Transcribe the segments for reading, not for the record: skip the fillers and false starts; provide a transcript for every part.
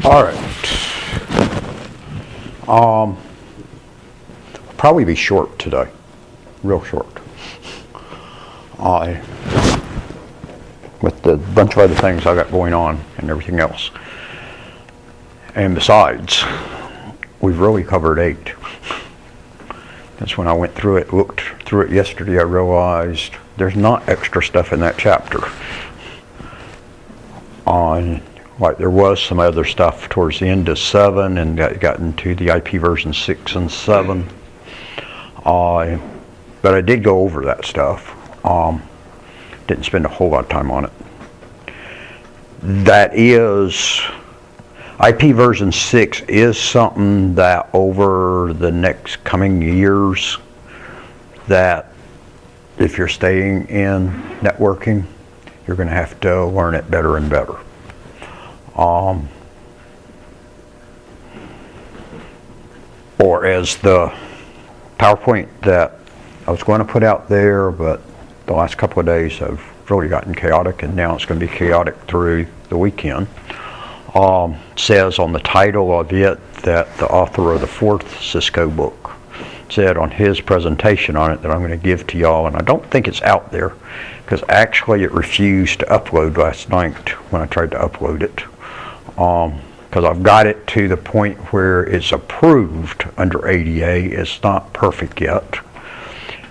All right. Probably be short today, real short. With the bunch of other things I got going on and everything else. And besides, we've really covered 8. That's when I went through it, looked through it yesterday, I realized there's not extra stuff in that chapter. Like there was some other stuff towards the end of 7 and got into the IP version 6 and 7. But I did go over that stuff. Didn't spend a whole lot of time on it. That is, IP version 6 is something that over the next coming years, that if you're staying in networking, you're going to have to learn it better and better. Or as the PowerPoint that I was going to put out there, but the last couple of days have really gotten chaotic, and now it's going to be chaotic through the weekend. Says on the title of it that the author of the 4th Cisco book said on his presentation on it that I'm going to give to y'all, and I don't think it's out there because actually it refused to upload last night when I tried to upload it, because I've got it to the point where it's approved under ADA. It's not perfect yet,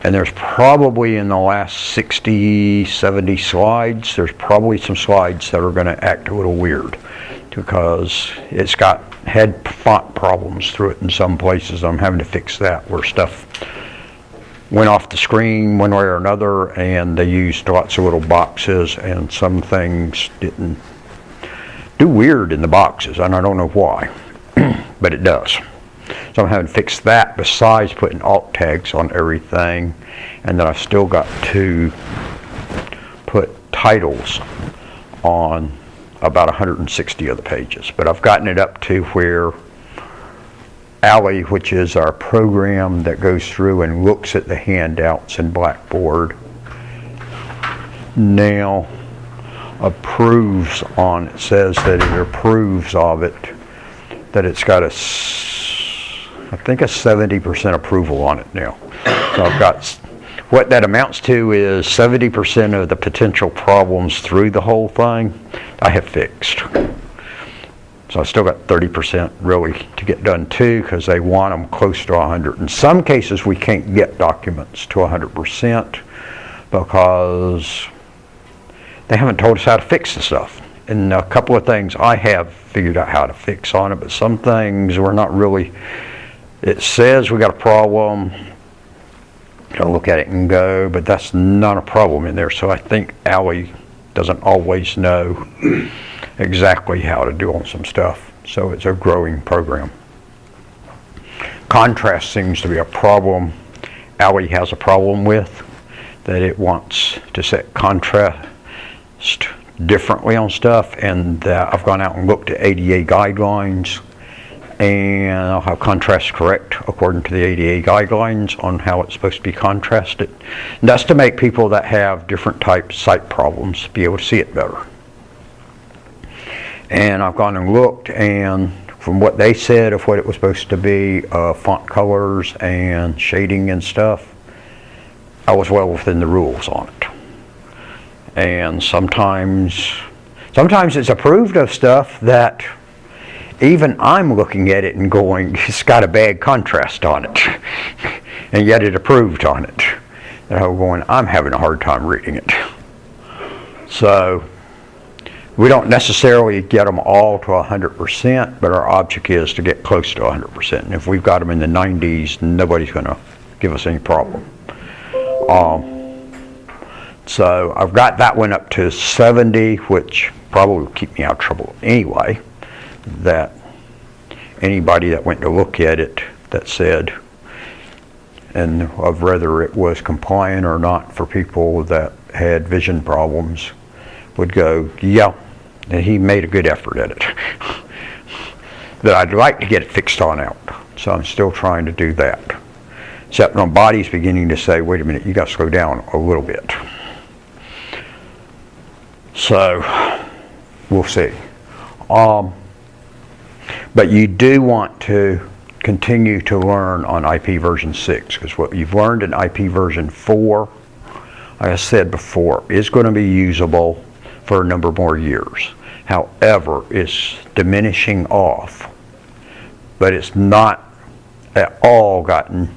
and there's probably in the last 60, 70 slides, there's probably some slides that are going to act a little weird because it's had font problems through it in some places. I'm having to fix that, where stuff went off the screen one way or another, and they used lots of little boxes, and some things didn't do weird in the boxes, and I don't know why, but it does. So I'm having to fix that besides putting alt tags on everything, and then I've still got to put titles on about 160 of the pages. But I've gotten it up to where Allie, which is our program that goes through and looks at the handouts in Blackboard, now approves on it, says that it approves of it, that it's got I think a 70% approval on it now. So I've got, what that amounts to is 70% of the potential problems through the whole thing I have fixed. So I still got 30% really to get done too, because they want them close to 100. In some cases we can't get documents to 100% because they haven't told us how to fix the stuff. And a couple of things I have figured out how to fix on it, but some things we're not really. It says we got a problem, gotta look at it and go, but that's not a problem in there. So I think Allie doesn't always know exactly how to do on some stuff. So it's a growing program. Contrast seems to be a problem Allie has a problem with, that it wants to set contrast differently on stuff, and I've gone out and looked at ADA guidelines, and I'll have contrast correct according to the ADA guidelines on how it's supposed to be contrasted. And that's to make people that have different types of sight problems be able to see it better. And I've gone and looked, and from what they said of what it was supposed to be, font colors and shading and stuff, I was well within the rules on it. And sometimes it's approved of stuff that even I'm looking at it and going, it's got a bad contrast on it, and yet it approved on it. And I'm going, I'm having a hard time reading it. So we don't necessarily get them all to 100%, but our object is to get close to 100%. And if we've got them in the 90s, nobody's going to give us any problem. So I've got that one up to 70, which probably will keep me out of trouble anyway. That anybody that went to look at it that said, and of whether it was compliant or not for people that had vision problems, would go, yeah, and he made a good effort at it. That I'd like to get it fixed on out. So I'm still trying to do that. Except my body's beginning to say, wait a minute, you got to slow down a little bit. So we'll see. But you do want to continue to learn on IP version 6, because what you've learned in IP version 4, like I said before, is going to be usable for a number more years. However, it's diminishing off, but it's not at all gotten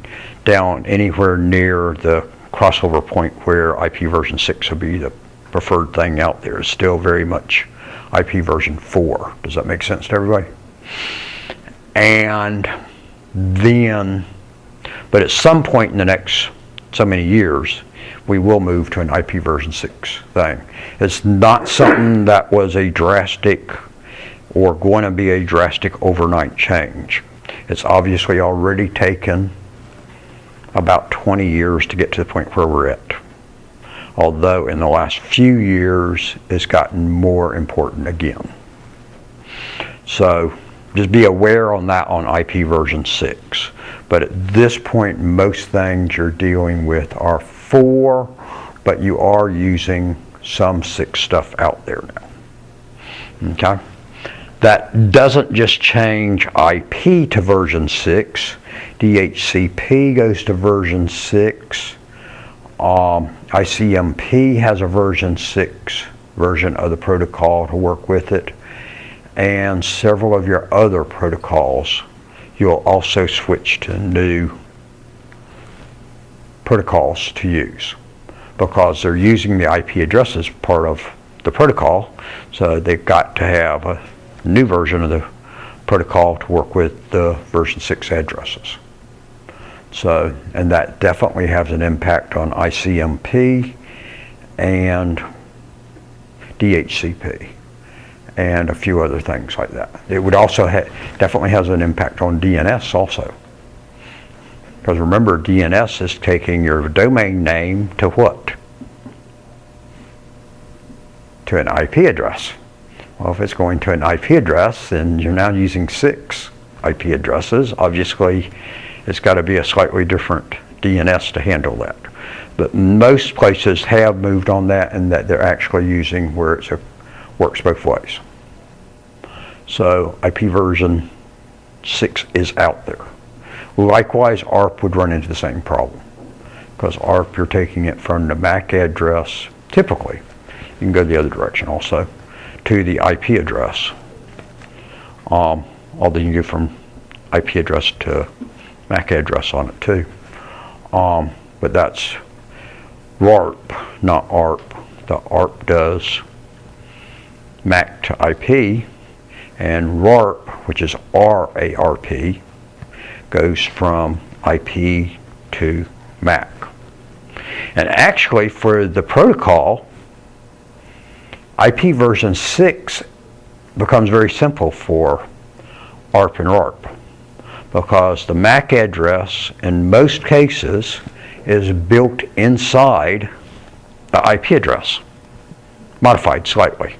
down anywhere near the crossover point where IP version 6 will be the preferred thing out there. It's still very much IP version 4. Does that make sense to everybody? And then, but at some point in the next so many years, we will move to an IP version 6 thing. It's not something that was a drastic or going to be a drastic overnight change. It's obviously already taken about 20 years to get to the point where we're at. Although in the last few years, it's gotten more important again. So just be aware on that on IP version 6. But at this point, most things you're dealing with are 4, but you are using some 6 stuff out there now. Okay? That doesn't just change IP to version 6. DHCP goes to version 6. ICMP has a version 6 version of the protocol to work with it. And several of your other protocols, you'll also switch to new protocols to use, because they're using the IP address as part of the protocol, so they've got to have a new version of the protocol to work with the version 6 addresses. So, and that definitely has an impact on ICMP and DHCP and a few other things like that. It would also definitely has an impact on DNS also. Because remember, DNS is taking your domain name to what? To an IP address. Well, if it's going to an IP address, then you're now using 6 IP addresses. Obviously, it's got to be a slightly different DNS to handle that. But most places have moved on that, and that they're actually using where it works both ways. So IP version 6 is out there. Likewise, ARP would run into the same problem, because ARP, you're taking it from the MAC address, typically, you can go the other direction also, to the IP address. Although you can go from IP address to MAC address on it too. But that's RARP, not ARP. The ARP does MAC to IP, and RARP, which is RARP, goes from IP to MAC. And actually, for the protocol, IP version 6 becomes very simple for ARP and RARP, because the MAC address in most cases is built inside the IP address, modified slightly.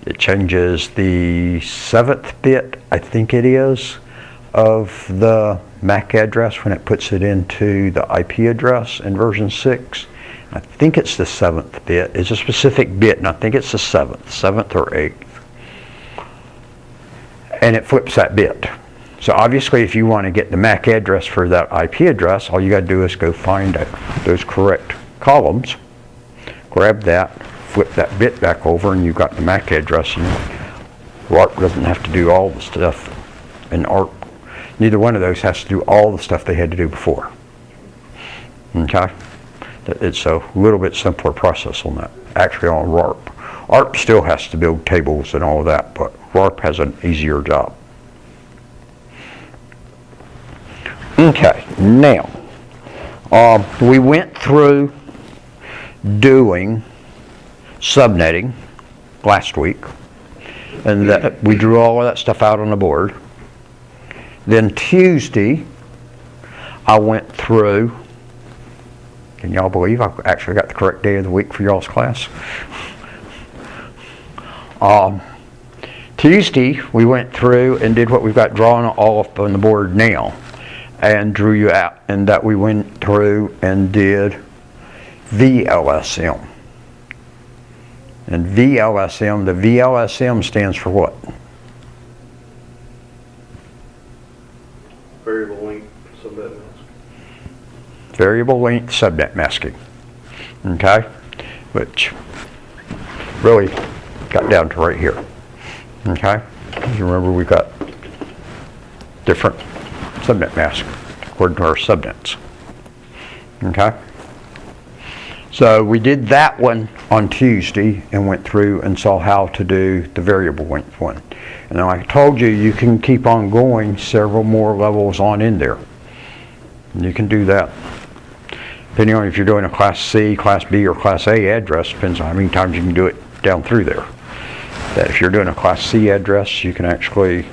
It changes the 7th bit, I think it is, of the MAC address when it puts it into the IP address in version 6. I think it's the 7th bit. It's a specific bit, and I think it's the 7th or 8th. And it flips that bit. So obviously, if you want to get the MAC address for that IP address, all you got to do is go find those correct columns, grab that, flip that bit back over, and you've got the MAC address. And ARP doesn't have to do all the stuff, and ARP, neither one of those has to do all the stuff they had to do before. Okay? It's a little bit simpler process on that, actually on RARP. ARP still has to build tables and all of that, but RARP has an easier job. Okay, now, we went through doing subnetting last week, and that we drew all of that stuff out on the board. Then Tuesday, I went through, can y'all believe I actually got the correct day of the week for y'all's class? Tuesday, we went through and did what we've got drawn all up on the board now, and drew you out, and that we went through and did VLSM. And VLSM, the VLSM stands for what? variable length subnet masking, okay, which really got down to right here, okay. You remember we got different subnet masks according to our subnets, okay. So we did that one on Tuesday and went through and saw how to do the variable length one. And I told you, you can keep on going several more levels on in there. And you can do that. Depending on if you're doing a Class C, Class B, or Class A address, depends on how many times you can do it down through there. That if you're doing a Class C address, you can actually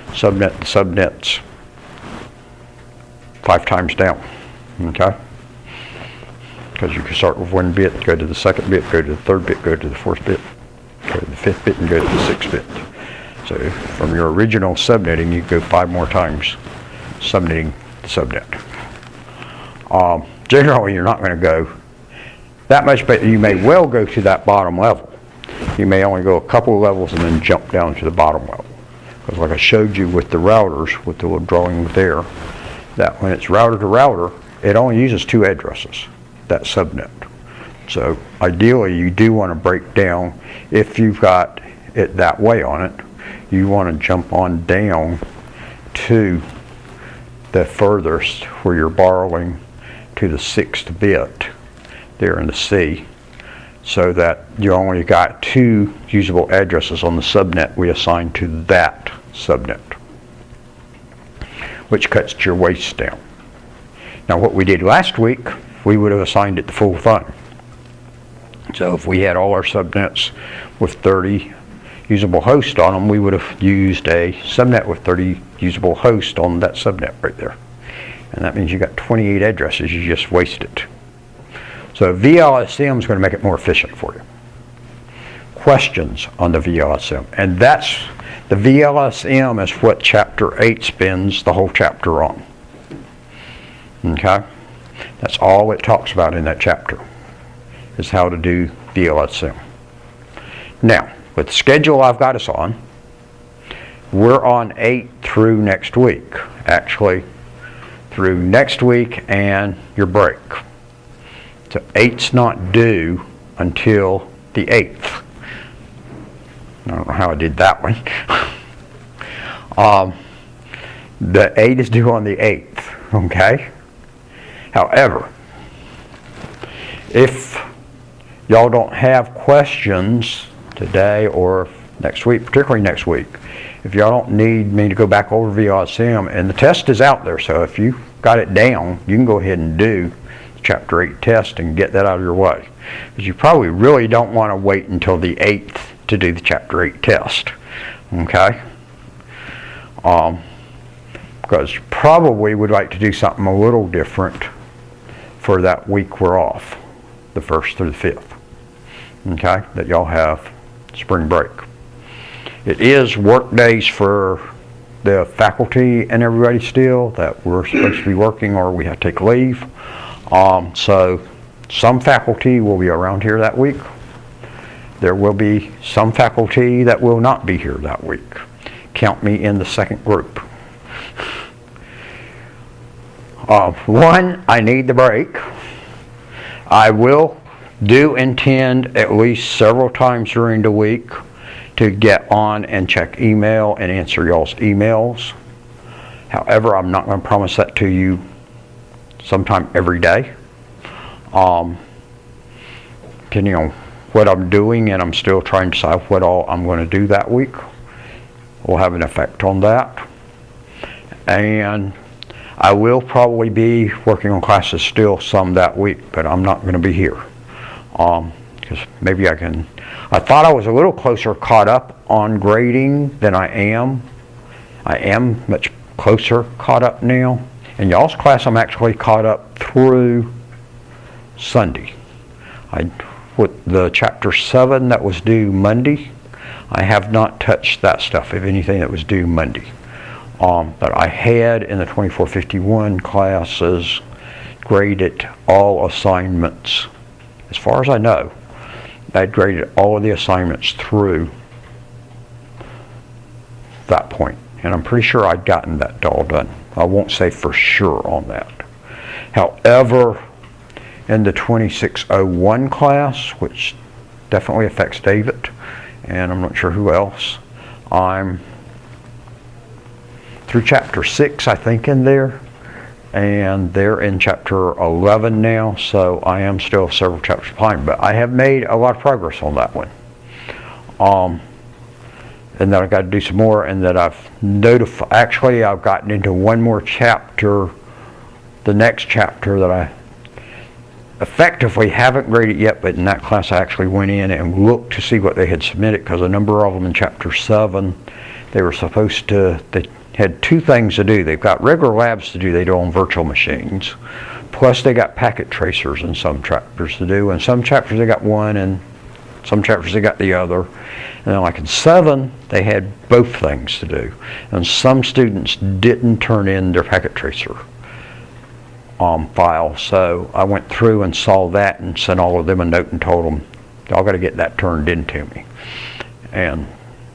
subnet the subnets 5 times down, okay? Because you can start with 1 bit, go to the 2nd bit, go to the 3rd bit, go to the 4th bit, go to the 5th bit, and go to the 6th bit. So from your original subnetting, you go 5 more times subnetting the subnet. Generally, you're not going to go that much, but you may well go to that bottom level. You may only go a couple of levels and then jump down to the bottom level. Because like I showed you with the routers, with the little drawing there, that when it's router to router, it only uses 2 addresses, that subnet. So ideally, you do want to break down, if you've got it that way on it, you want to jump on down to the furthest where you're borrowing to the 6th bit there in the C, so that you only got 2 usable addresses on the subnet we assign to that subnet, which cuts your waste down. Now what we did last week, we would have assigned it the full thing. So if we had all our subnets with 30 usable hosts on them, we would have used a subnet with 30 usable hosts on that subnet right there. And that means you got 28 addresses you just wasted. So VLSM is going to make it more efficient for you. Questions on the VLSM. And that's, the VLSM is what Chapter 8 spends the whole chapter on. Okay? That's all it talks about in that chapter, is how to do VLSM. Now, with the schedule I've got us on, we're on 8 through next week. Actually, through next week and your break. So 8's not due until the 8th. I don't know how I did that one. The 8 is due on the 8th, okay? However, if y'all don't have questions today or next week, particularly next week, if y'all don't need me to go back over VLSM, and the test is out there, so if you got it down, you can go ahead and do the Chapter 8 test and get that out of your way. Because you probably really don't want to wait until the 8th to do the Chapter 8 test, okay? Because you probably would like to do something a little different for that week we're off, the 1st through the 5th, okay, that y'all have spring break. It is work days for the faculty and everybody still that we're supposed to be working, or we have to take leave. So some faculty will be around here that week. There will be some faculty that will not be here that week. Count me in the second group. One, I need the break. I do intend at least several times during the week to get on and check email and answer y'all's emails. However, I'm not going to promise that to you sometime every day. Depending on what I'm doing, and I'm still trying to decide what all I'm going to do that week, will have an effect on that. And I will probably be working on classes still some that week, but I'm not going to be here. Because maybe I thought I was a little closer caught up on grading than I am. I am much closer caught up now. In y'all's class, I'm actually caught up through Sunday. With the Chapter 7 that was due Monday, I have not touched that stuff, if anything, that was due Monday. But I had in the 2451 classes graded all assignments. As far as I know, I graded all of the assignments through that point. And I'm pretty sure I'd gotten that all done. I won't say for sure on that. However, in the 2601 class, which definitely affects David, and I'm not sure who else, I'm through chapter 6, I think, in there, and they're in chapter 11 now, so I am still several chapters behind, but I have made a lot of progress on that one. And then I've got to do some more, and that I've notified, actually I've gotten into one more chapter, the next chapter that I effectively haven't graded yet, but in that class I actually went in and looked to see what they had submitted, because a number of them in chapter 7, they were supposed to, they had 2 things to do. They've got regular labs to do, they do on virtual machines, plus they got packet tracers in some chapters to do, and some chapters they got one, and some chapters they got the other. And then like in 7, they had both things to do, and some students didn't turn in their packet tracer file, so I went through and saw that and sent all of them a note and told them, y'all got to get that turned into me, and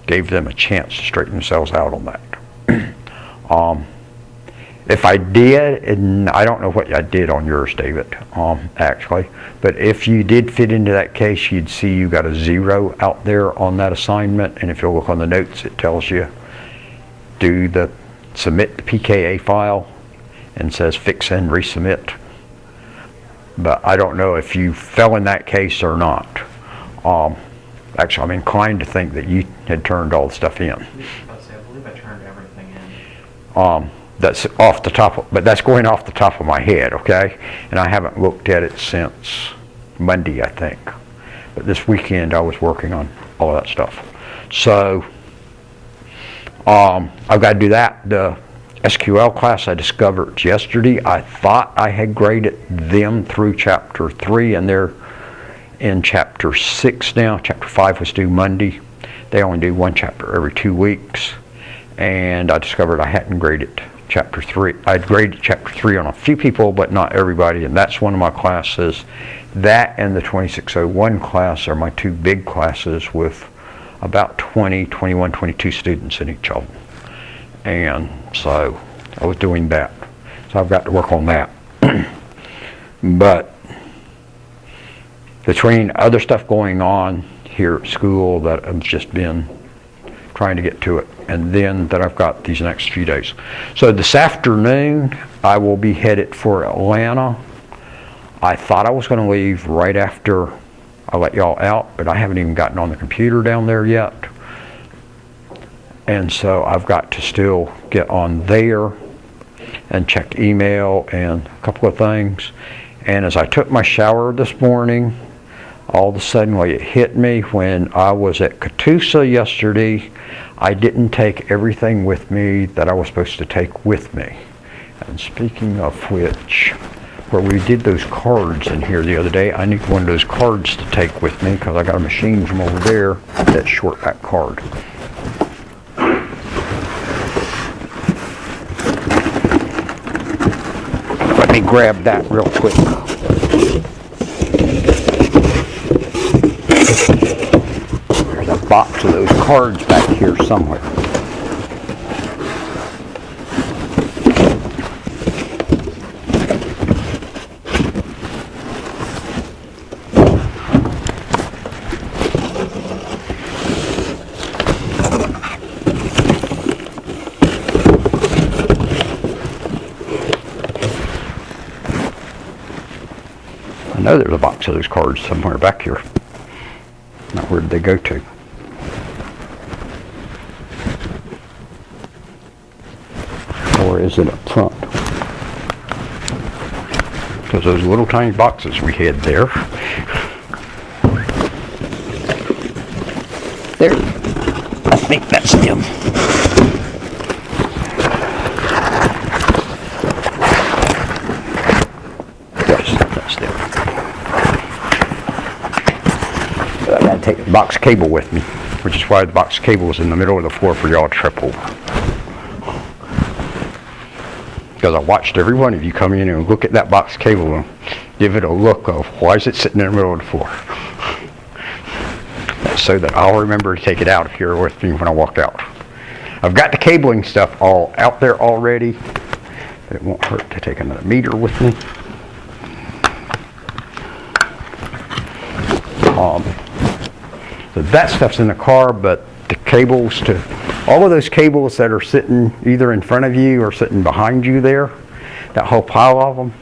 gave them a chance to straighten themselves out on that. If I did, and I don't know what I did on yours, David, actually, but if you did fit into that case, you'd see you got a 0 out there on that assignment, and if you look on the notes, it tells you submit the PKA file, and says fix and resubmit. But I don't know if you fell in that case or not. Actually, I'm inclined to think that you had turned all the stuff in. I believe I turned everything in. That's off the top, but that's going off the top of my head, okay? And I haven't looked at it since Monday, I think. But this weekend I was working on all of that stuff. So I've got to do that. The SQL class I discovered yesterday, I thought I had graded them through chapter 3, and they're in chapter 6 now. Chapter 5 was due Monday. They only do one chapter every 2 weeks, and I discovered I hadn't graded chapter 3. I'd graded chapter 3 on a few people, but not everybody, and that's one of my classes. That and the 2601 class are my 2 big classes with about 20, 21, 22 students in each of them. And so I was doing that. So I've got to work on that. But between other stuff going on here at school that I've just been trying to get to it, and then that I've got these next few days. So this afternoon I will be headed for Atlanta. I thought I was going to leave right after I let y'all out, but I haven't even gotten on the computer down there yet. And so I've got to still get on there and check email and a couple of things. And as I took my shower this morning, all of a sudden it hit me when I was at Catoosa yesterday, I didn't take everything with me that I was supposed to take with me. And speaking of which, where we did those cards in here the other day, I need one of those cards to take with me because I got a machine from over there, that short back card. Let me grab that real quick. There's a box of those cards back here somewhere. I know there's a box of those cards somewhere back here. Now, where did they go to? Or is it up front? Because those little tiny boxes we had there. There. I think that's them. Take the box cable with me, which is why the box cable is in the middle of the floor for y'all to trip over. Because I watched every one of you come in and look at that box cable and give it a look of why is it sitting in the middle of the floor. That's so that I'll remember to take it out of here with me when I walk out. I've got the cabling stuff all out there already, but it won't hurt to take another meter with me. So that stuff's in the car, but the cables to, all of those cables that are sitting either in front of you or sitting behind you there, that whole pile of them,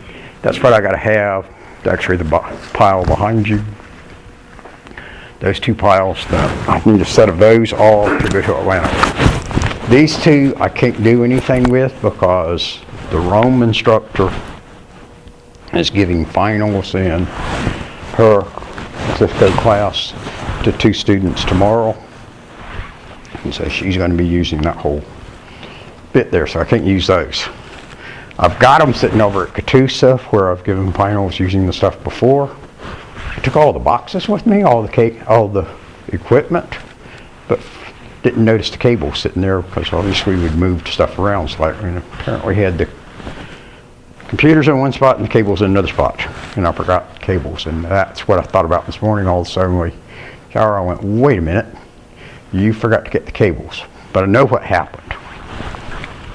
that's what I gotta have, actually the pile behind you. Those two piles, I need a set of those all to go to Atlanta. These two I can't do anything with because the Rome instructor is giving finals in her Cisco class to 2 students tomorrow. And so she's going to be using that whole bit there, so I can't use those. I've got them sitting over at Catoosa where I've given finals using the stuff before. I took all the boxes with me, all the equipment, but didn't notice the cables sitting there because obviously we'd moved stuff around slightly, and apparently had the computers in one spot and the cables in another spot, and I forgot cables, and that's what I thought about this morning. All of a sudden we shower, I went, wait a minute, you forgot to get the cables. But I know what happened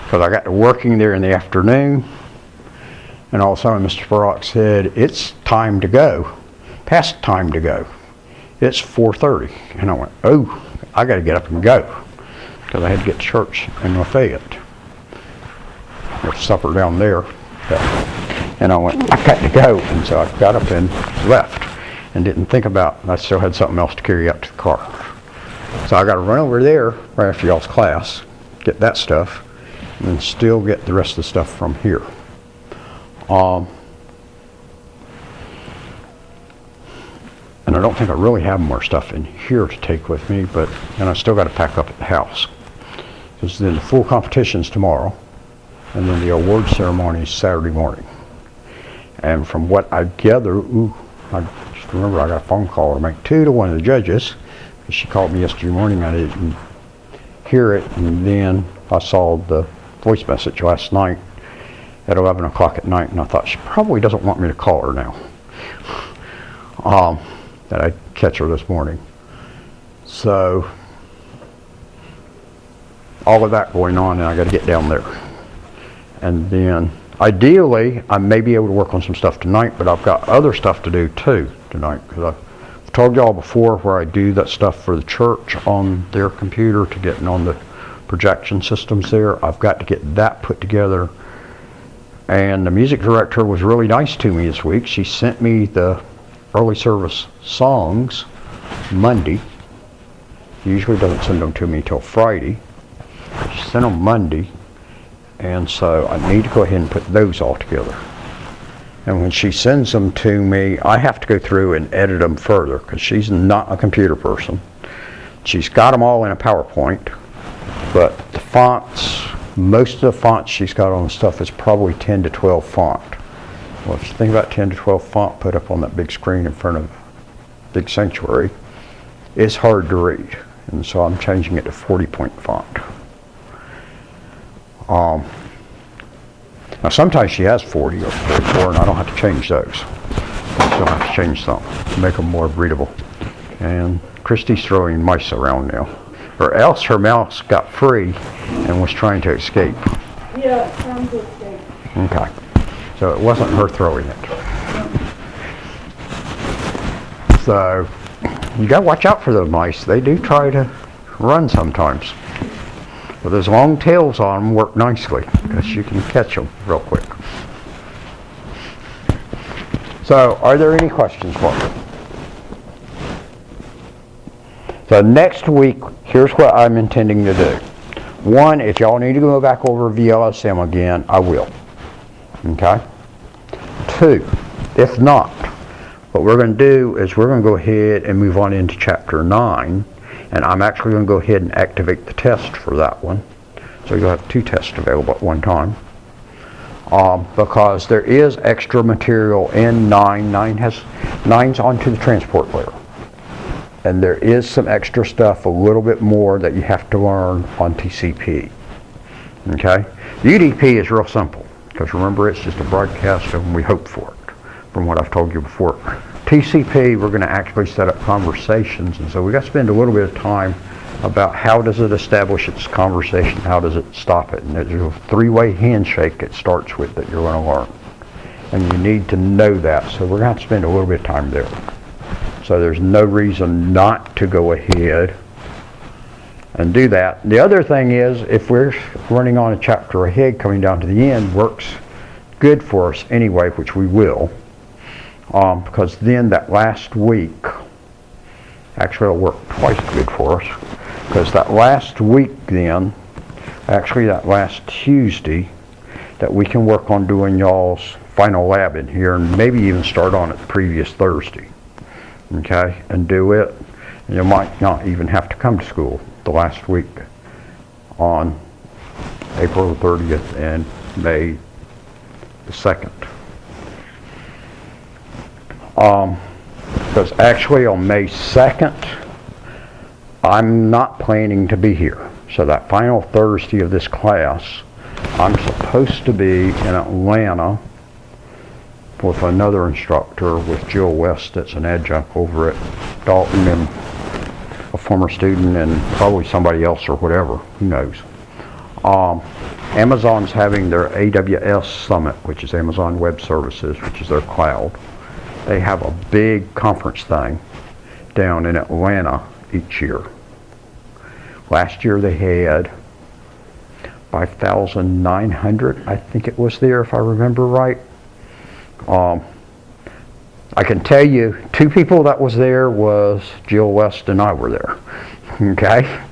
because I got to working there in the afternoon, and all of a sudden Mr. Spurlock said, it's time to go, past time to go. It's 4:30, and I went, oh, I got to get up and go because I had to get to church in Lafayette. There's supper down there. And I went, I got to go, and so I got up and left and didn't think about it. I still had something else to carry out to the car. So I got to run over there right after y'all's class, get that stuff, and then still get the rest of the stuff from here. And I don't think I really have more stuff in here to take with me, and I still got to pack up at the house. Because then the full competition's tomorrow, and then the award ceremony is Saturday morning. And from what I gather, I just remember I got a phone call to make to one of the judges. She called me yesterday morning, I didn't hear it, and then I saw the voice message last night at 11 o'clock at night, and I thought she probably doesn't want me to call her now. That I'd catch her this morning. So, all of that going on, and I got to get down there. And then, ideally, I may be able to work on some stuff tonight, but I've got other stuff to do too tonight, because I've told y'all before where I do that stuff for the church on their computer to get on the projection systems there. I've got to get that put together. And the music director was really nice to me this week. She sent me the early service songs Monday. She usually doesn't send them to me till Friday. She sent them Monday, and so I need to go ahead and put those all together. And when she sends them to me, I have to go through and edit them further because she's not a computer person. She's got them all in a PowerPoint, but the fonts, most of the fonts she's got on the stuff is probably 10 to 12 font. Well, if you think about 10 to 12 font put up on that big screen in front of big sanctuary, it's hard to read. And so I'm changing it to 40-point font. Now sometimes she has 40 or 44, and I don't have to change those. I still have to change some to make them more readable. And Christy's throwing mice around now. Or else her mouse got free and was trying to escape. Yeah, trying to escape. Okay. So it wasn't her throwing it. So you gotta watch out for those mice. They do try to run sometimes. But those long tails on them work nicely because you can catch them real quick. So are there any questions for me? So next week, here's what I'm intending to do. One, if y'all need to go back over VLSM again, I will. Okay? Two, if not, what we're going to do is we're going to go ahead and move on into Chapter 9, and I'm actually going to go ahead and activate the test for that one. So you'll have 2 tests available at one time. Because there is extra material in 9. 9's onto the transport layer. And there is some extra stuff, a little bit more that you have to learn on TCP. Okay? UDP is real simple, because remember it's just a broadcast and we hope for it, from what I've told you before. TCP, we're going to actually set up conversations, and so we got to spend a little bit of time about how does it establish its conversation, how does it stop it, and there's a 3-way handshake it starts with that you're going to learn. And you need to know that, so we're going to have to spend a little bit of time there. So there's no reason not to go ahead and do that. The other thing is, if we're running on a chapter ahead coming down to the end, works good for us anyway, which we will, because then that last week, actually it'll work twice good for us, because that last week then, actually that last Tuesday, that we can work on doing y'all's final lab in here, and maybe even start on it the previous Thursday, okay, and do it. And you might not even have to come to school the last week on April the 30th and May the 2nd. Because actually on May 2nd, I'm not planning to be here. So that final Thursday of this class, I'm supposed to be in Atlanta with another instructor, with Jill West, that's an adjunct over at Dalton, and a former student, and probably somebody else or whatever, who knows. Amazon's having their AWS Summit, which is Amazon Web Services, which is their cloud. They have a big conference thing down in Atlanta each year. Last year they had 5,900, I think it was there, if I remember right. I can tell you, 2 people that was there was Jill West and I were there, okay?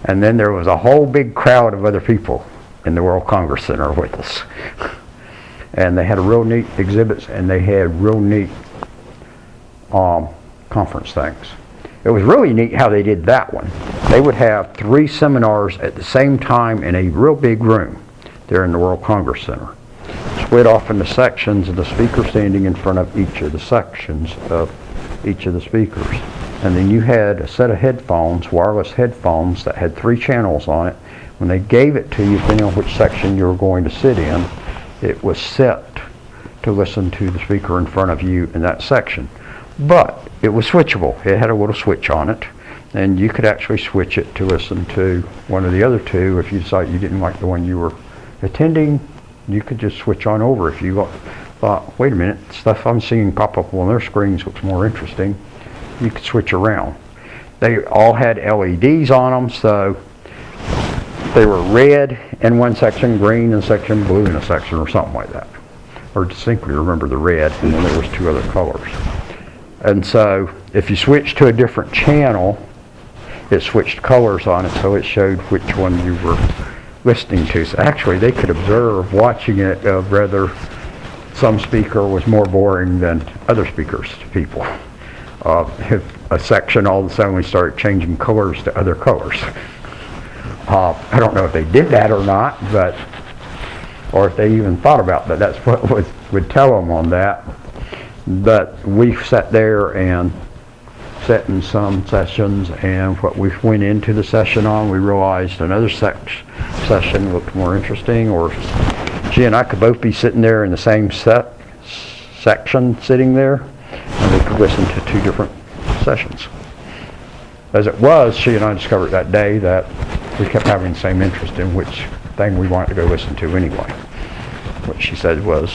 And then there was a whole big crowd of other people in the World Congress Center with us. And they had real neat exhibits, and they had real neat conference things. It was really neat how they did that one. They would have 3 seminars at the same time in a real big room there in the World Congress Center, split off into sections, and the speaker standing in front of each of the sections of each of the speakers. And then you had a set of headphones, wireless headphones, that had 3 channels on it. When they gave it to you, depending on which section you were going to sit in, it was set to listen to the speaker in front of you in that section. But it was switchable. It had a little switch on it, and you could actually switch it to listen to one of the other 2. If you decided you didn't like the one you were attending, you could just switch on over. If you thought, wait a minute, stuff I'm seeing pop up on their screens looks more interesting, you could switch around. They all had LEDs on them, so they were red in one section, green in a section, blue in a section, or something like that. Or distinctly remember the red, and then there was 2 other colors. And so if you switched to a different channel, it switched colors on it, so it showed which one you were listening to. So actually they could observe watching it of whether some speaker was more boring than other speakers to people. If a section all of a sudden started changing colors to other colors. I don't know if they did that or not, but, or if they even thought about that. That's what would tell them on that. But we sat there and sat in some sessions, and what we went into the session on, we realized another session looked more interesting, or she and I could both be sitting there in the same section sitting there, and we could listen to 2 different sessions. As it was, she and I discovered that day that we kept having the same interest in which thing we wanted to go listen to anyway. What she said was,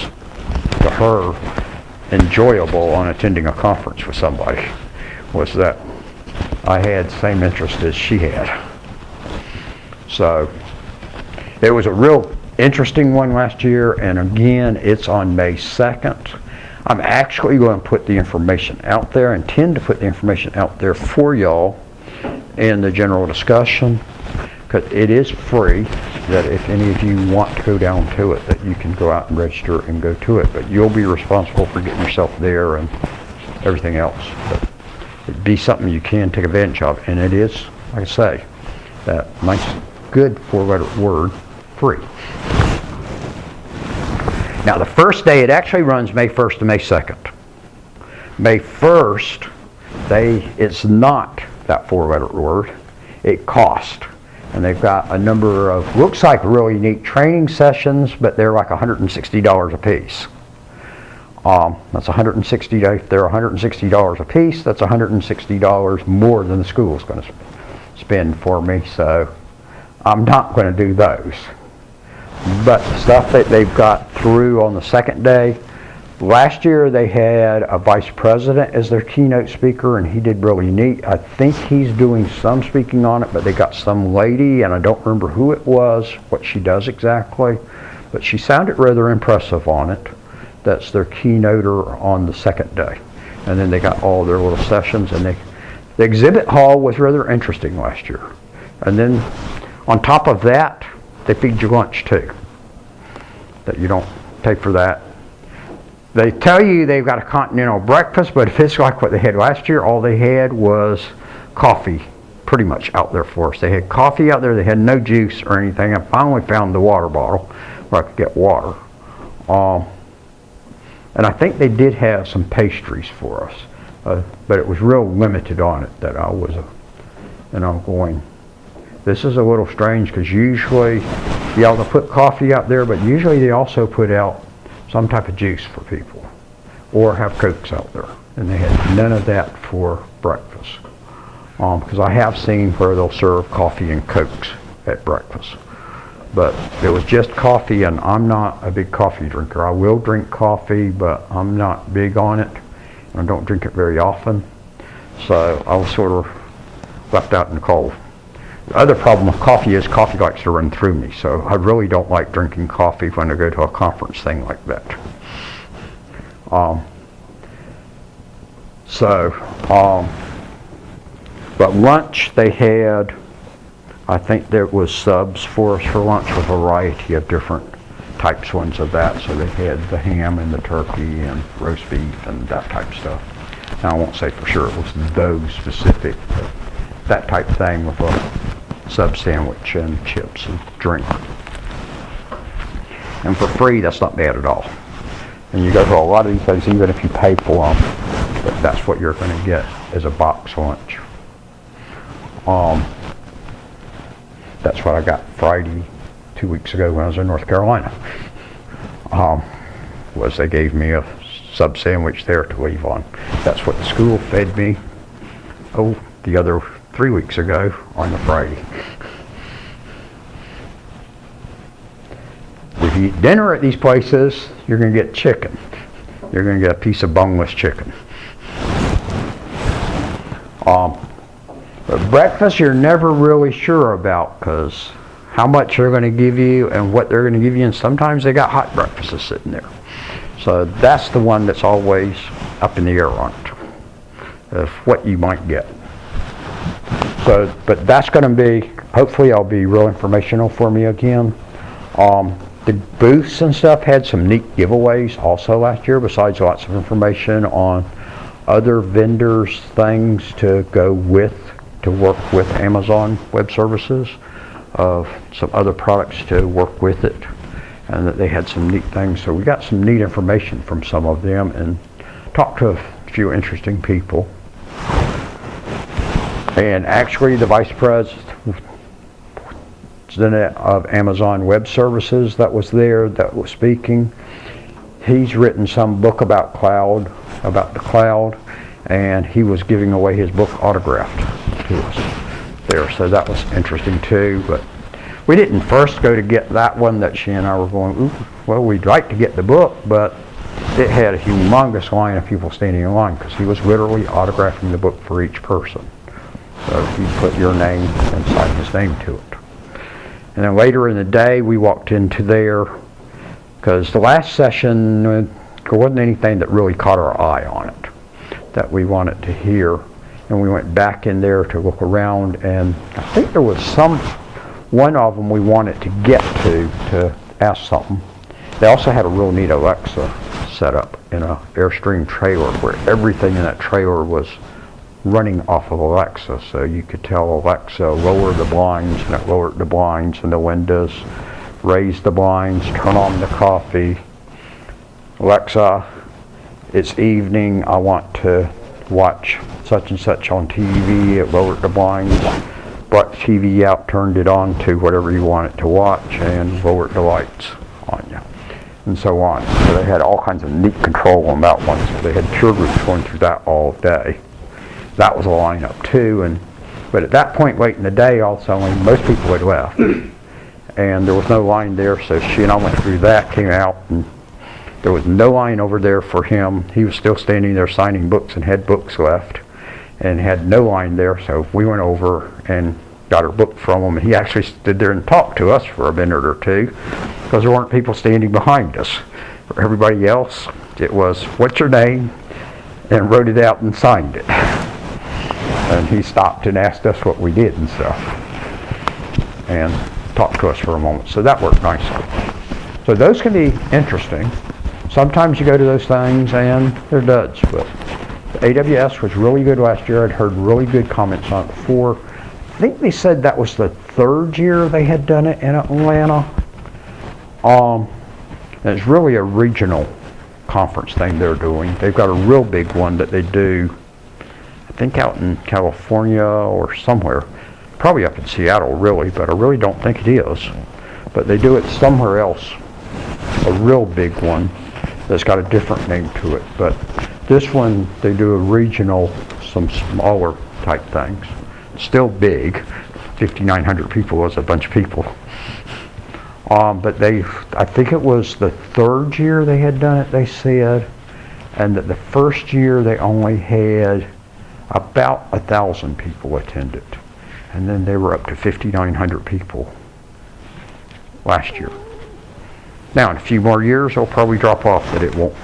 to her, enjoyable on attending a conference with somebody was that I had the same interest as she had. So it was a real interesting one last year, and again, it's on May 2nd. I'm actually going to put the information out there, intend to put the information out there for y'all in the general discussion, because it is free, that if any of you want to go down to it, that you can go out and register and go to it. But you'll be responsible for getting yourself there and everything else. But it'd be something you can take advantage of, and it is, like I say, that nice, good 4-letter word, free. Now the first day, it actually runs May 1st to May 2nd. May 1st, it's not that 4-letter word, it costs. And they've got a number of, looks like really neat training sessions, but they're like $160 a piece. That's $160, if they're $160 a piece, that's $160 more than the school is going to spend for me, so I'm not going to do those. But the stuff that they've got through on the second day, Last year they had a vice president as their keynote speaker, and he did really neat. I think he's doing some speaking on it, but they got some lady, and I don't remember who it was, what she does exactly, but she sounded rather impressive on it. That's their keynoter on the second day. And then they got all their little sessions, and the exhibit hall was rather interesting last year. And then on top of that, they feed you lunch too, that you don't pay for that. They tell you they've got a continental breakfast, but if it's like what they had last year, all they had was coffee pretty much out there for us. They had coffee out there, they had no juice or anything. I finally found the water bottle where I could get water. And I think they did have some pastries for us, but it was real limited on it that I was, going, this is a little strange because usually, yeah, they'll put coffee out there, but usually they also put out some type of juice for people or have Cokes out there. And they had none of that for breakfast. Because I have seen where they'll serve coffee and Cokes at breakfast. But it was just coffee, and I'm not a big coffee drinker. I will drink coffee, but I'm not big on it. I don't drink it very often. So I was sort of left out in the cold. The other problem with coffee is coffee likes to run through me, so I really don't like drinking coffee when I go to a conference thing like that. But lunch they had, I think there was subs for us for lunch, a variety of different types ones of that. So they had the ham and the turkey and roast beef and that type of stuff. Now I won't say for sure it was those specific, but that type thing with a sub sandwich and chips and drink. And for free, that's not bad at all. And you go to a lot of these things, even if you pay for them, but that's what you're going to get as a box lunch. That's what I got Friday 2 weeks ago when I was in North Carolina. Was they gave me a sub sandwich there to leave on. That's what the school fed me the other 3 weeks ago on the Friday. If you eat dinner at these places, you're going to get chicken. You're going to get a piece of boneless chicken. But breakfast you're never really sure about because how much they're going to give you and what they're going to give you, and sometimes they got hot breakfasts sitting there. So that's the one that's always up in the air on it, of what you might get. So, but that's going to be, hopefully I'll be real informational for me again. The booths and stuff had some neat giveaways also last year, besides lots of information on other vendors, things to go with, to work with Amazon Web Services, of some other products to work with it, and that they had some neat things. So we got some neat information from some of them and talked to a few interesting people. And actually the Vice President of Amazon Web Services that was there, that was speaking, he's written some book about the cloud, and he was giving away his book autographed to us there. So that was interesting too. But we didn't first go to get that one that she and I were going, ooh, well, we'd like to get the book, but it had a humongous line of people standing in line because he was literally autographing the book for each person. So he put your name and signed his name to it. And then later in the day, we walked into there because the last session, there wasn't anything that really caught our eye on it that we wanted to hear. And we went back in there to look around, and I think there was one of them we wanted to get to ask something. They also had a real neat Alexa set up in a Airstream trailer where everything in that trailer was running off of Alexa, so you could tell Alexa lower the blinds, and it lowered the blinds and the windows, raise the blinds, turn on the coffee. Alexa, it's evening, I want to watch such and such on TV. It lowered the blinds, brought the TV out, turned it on to whatever you want it to watch, and lowered the lights on you, and so on. So they had all kinds of neat control on that one. So they had tour groups going through that all day. That was a lineup too, but at that point late in the day, also most people had left, and there was no line there. So she and I went through that, came out, and There was no line over there for him. He was still standing there signing books and had books left and had no line there. So we went over and got our book from him. And he actually stood there and talked to us for a minute or two because there weren't people standing behind us. For everybody else, it was, "What's your name?" and wrote it out and signed it. And he stopped and asked us what we did and stuff. And talked to us for a moment. So that worked nicely. So those can be interesting. Sometimes you go to those things and they're duds, but the AWS was really good last year. I'd heard really good comments on it before. I think they said that was the 3rd year they had done it in Atlanta. And it's really a regional conference thing they're doing. They've got a real big one that they do, I think out in California or somewhere. Probably up in Seattle, really, but I really don't think it is. But they do it somewhere else, a real big one that's got a different name to it. But this one, they do a regional, some smaller type things. Still big, 5,900 people was a bunch of people. But I think it was the 3rd year they had done it, they said, and that the 1st year they only had about 1,000 people attended. And then they were up to 5,900 people last year. Now, in a few more years, they'll probably drop off that it won't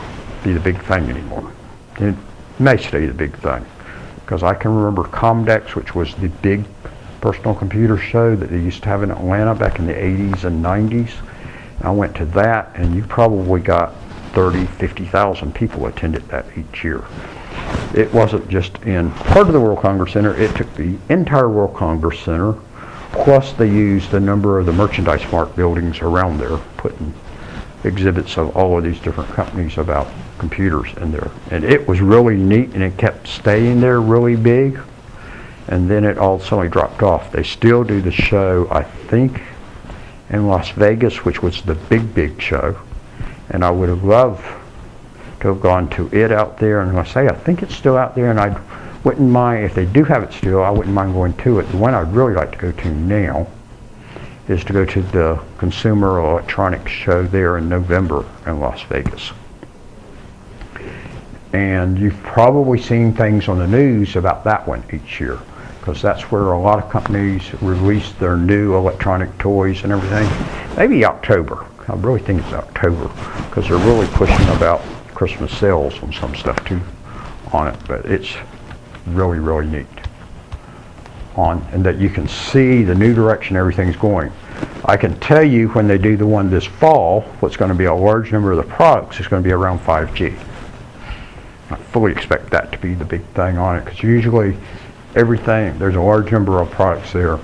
be the big thing anymore. It may stay the big thing. Because I can remember Comdex, which was the big personal computer show that they used to have in Atlanta back in the 80s and 90s. I went to that, and you probably got 30, 50,000 people attended that each year. It wasn't just in part of the World Congress Center, it took the entire World Congress Center, plus they used a number of the Merchandise Mart buildings around there, putting exhibits of all of these different companies about computers in there. And it was really neat, and it kept staying there really big, and then it all suddenly dropped off. They still do the show, I think, in Las Vegas, which was the big show, and I would have loved to have gone to it out there. And I think it's still out there, and I wouldn't mind, if they do have it still, I wouldn't mind going to it. The one I'd really like to go to now is to go to the Consumer Electronics Show there in November in Las Vegas. And you've probably seen things on the news about that one each year, because that's where a lot of companies release their new electronic toys and everything. Maybe October. I really think it's October, because they're really pushing about Christmas sales on some stuff too on it, but it's really neat and that you can see the new direction everything's going. I can tell you when they do the one this fall, what's going to be a large number of the products is going to be around 5G. I fully expect that to be the big thing on it, because usually there's a large number of products there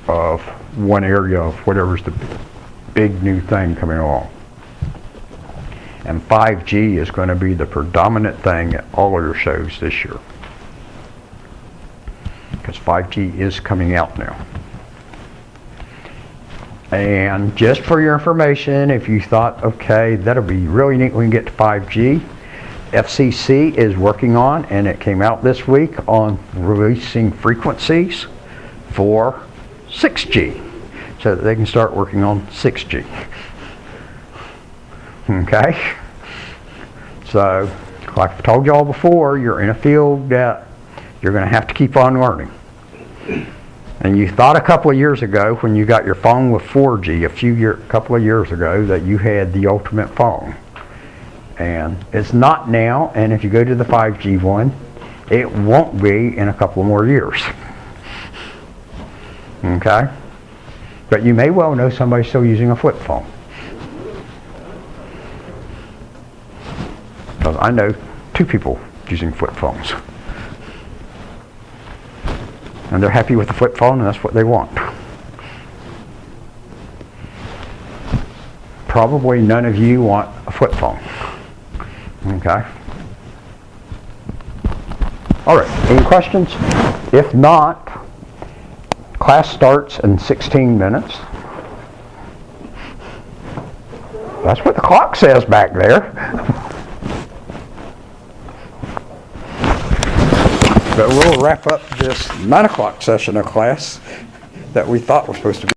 of one area of whatever's the big new thing coming along. And 5G is going to be the predominant thing at all of your shows this year, because 5G is coming out now. And just for your information, if you thought, okay, that'll be really neat when we get to 5G, FCC is working on, and it came out this week, on releasing frequencies for 6G, so that they can start working on 6G. Okay? So, like I told y'all before, you're in a field that you're going to have to keep on learning. And you thought a couple of years ago, when you got your phone with 4G, a couple of years ago, that you had the ultimate phone. And it's not now, and if you go to the 5G one, it won't be in a couple more years. Okay? But you may well know somebody still using a flip phone. Because I know 2 people using flip phones. And they're happy with the flip phone, and that's what they want. Probably none of you want a flip phone. Okay? All right, any questions? If not, class starts in 16 minutes. That's what the clock says back there. But we'll wrap up this 9 o'clock session of class that we thought was supposed to be